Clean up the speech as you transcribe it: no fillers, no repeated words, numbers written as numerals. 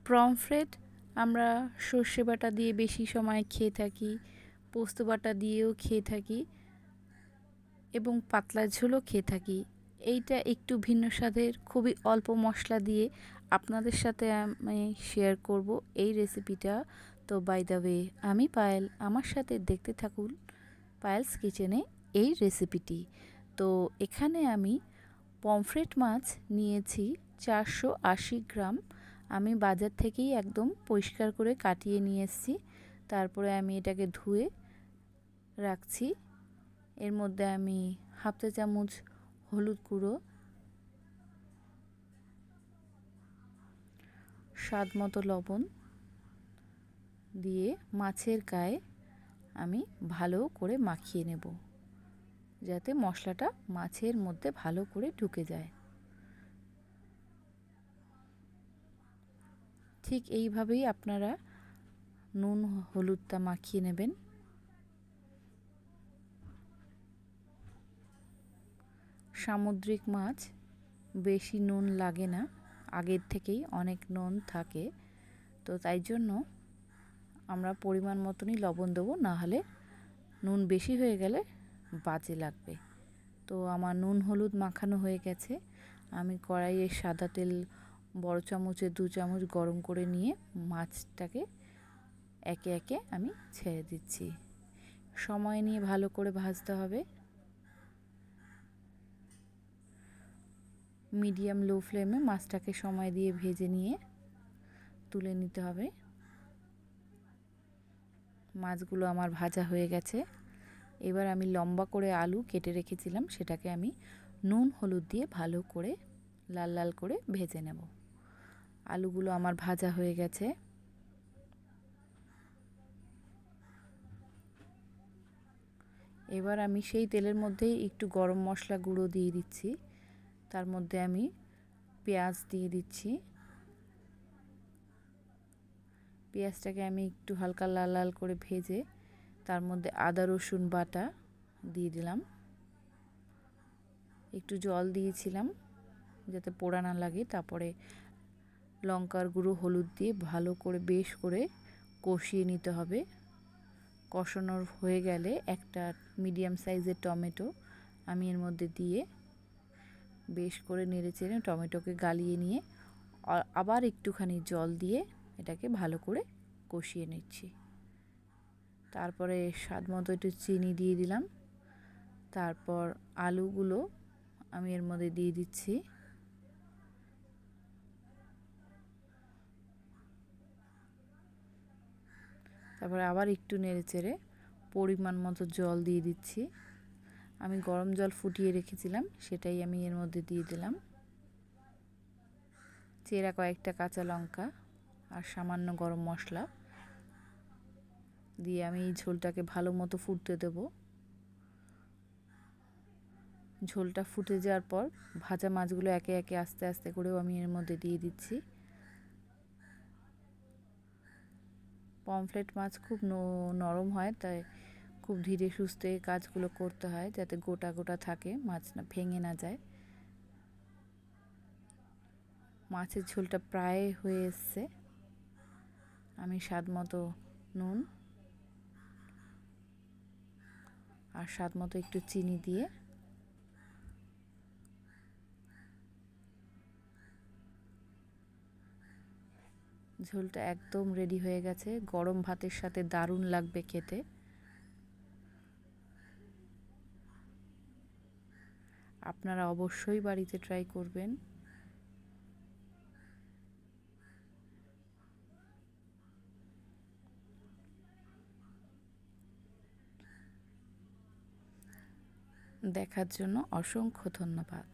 Pomfret আমরা সর্ষে বাটা দিয়ে বেশি সময় খেয়ে থাকি, পোস্ত বাটা দিয়েও খেয়ে থাকি এবং পাতলা ঝোলও খেয়ে থাকি। এইটা একটু ভিন্ন স্বাদের, খুবই অল্প মশলা দিয়ে আপনাদের সাথে আমি শেয়ার করব এই রেসিপিটা। তো বাই দ্য ওয়ে, আমি পায়েল, আমার সাথে দেখতে থাকুন পায়েলস কিচেনে এই রেসিপিটি। তো এখানে আমি পমফ্রেট মাছ নিয়েছি 480 গ্রাম। আমি বাজার থেকেই একদম পরিষ্কার করে কাটিয়ে নিয়ে এসেছি। তারপরে আমি এটাকে ধুয়ে রাখছি। এর মধ্যে আমি হাফ চা চামচ হলুদ গুঁড়ো, স্বাদ মতো লবণ দিয়ে মাছের গায়ে আমি ভালো করে মাখিয়ে নেব, যাতে মশলাটা মাছের মধ্যে ভালো করে ঢুকে যায়। ঠিক এইভাবেই আপনারা নুন হলুদটা মাখিয়ে নেবেন। সামুদ্রিক মাছ বেশি নুন লাগে না, আগের থেকেই অনেক নুন থাকে, তো তাই জন্য আমরা পরিমাণ মতনই লবণ দেবো, না হলে নুন বেশি হয়ে গেলে বাজে লাগবে। তো আমার নুন হলুদ মাখানো হয়ে গেছে। আমি কড়াইয়ে সাদা তেল বড় চামচে 2 চামচ গরম করে নিয়ে মাছটাকে একে একে আমি ছেড়ে দিচ্ছি। সময় নিয়ে ভালো করে ভাজতে হবে। মিডিয়াম লো ফ্লেমে মাছটাকে সময় দিয়ে ভেজে নিয়ে তুলে নিতে হবে। মাছগুলো আমার ভাজা হয়ে গেছে। এবার আমি লম্বা করে আলু কেটে রেখেছিলাম, সেটাকে আমি নুন হলুদ দিয়ে ভালো করে লাল লাল করে ভেজে নেব। আলুগুলো আমার ভাজা হয়ে গেছে। এবার আমি সেই তেলের মধ্যেই একটু গরম মশলা গুঁড়ো দিয়ে দিচ্ছি। তার মধ্যে আমি পেঁয়াজ দিয়ে দিচ্ছি। পেঁয়াজটাকে আমি একটু হালকা লাল লাল করে ভেজে তার মধ্যে আদা রসুন বাটা দিয়ে দিলাম। একটু জল দিয়েছিলাম যাতে পোড়া না লাগে। তারপরে লঙ্কার গুঁড়ো হলুদ দিয়ে ভালো করে বেশ করে কষিয়ে নিতে হবে। কষানোর হয়ে গেলে একটা মিডিয়াম সাইজের টমেটো আমি এর মধ্যে দিয়ে বেশ করে নেড়েচেড়ে টমেটোকে গালিয়ে নিয়ে আবার একটুখানি জল দিয়ে এটাকে ভালো করে কষিয়ে নিচ্ছি। তারপরে স্বাদ মতো একটু চিনি দিয়ে দিলাম। তারপর আলুগুলো আমি এর মধ্যে দিয়ে দিচ্ছি। তারপরে আবার একটু নেড়েচেড়ে পরিমাণ মতো জল দিয়ে দিচ্ছি। আমি গরম জল ফুটিয়ে রেখেছিলাম, সেটাই আমি এর মধ্যে দিয়ে দিলাম। চেরা কয়েকটা কাঁচা লঙ্কা আর সামান্য গরম মশলা দিয়ে আমি এই ঝোলটাকে ভালো মতো ফুটতে দেব। ঝোলটা ফুটে যাওয়ার পর ভাজা মাছগুলো একে একে আস্তে আস্তে করেও আমি এর মধ্যে দিয়ে দিচ্ছি। পমফ্রেট মাছ খুব নরম হয়, তাই খুব ধীরে সুস্থে কাজগুলো করতে হয় যাতে গোটা গোটা থাকে, মাছ না ভেঙে না যায়। মাছের ঝোলটা প্রায় হয়ে এসছে। আমি স্বাদ মতো নুন আর স্বাদ মতো একটু চিনি দিয়ে ঝোলটা একদম রেডি হয়ে গেছে। গরম ভাতের সাথে দারুণ লাগবে খেতে। আপনারা অবশ্যই বাড়িতে ট্রাই করবেন। দেখার জন্য অসংখ্য ধন্যবাদ।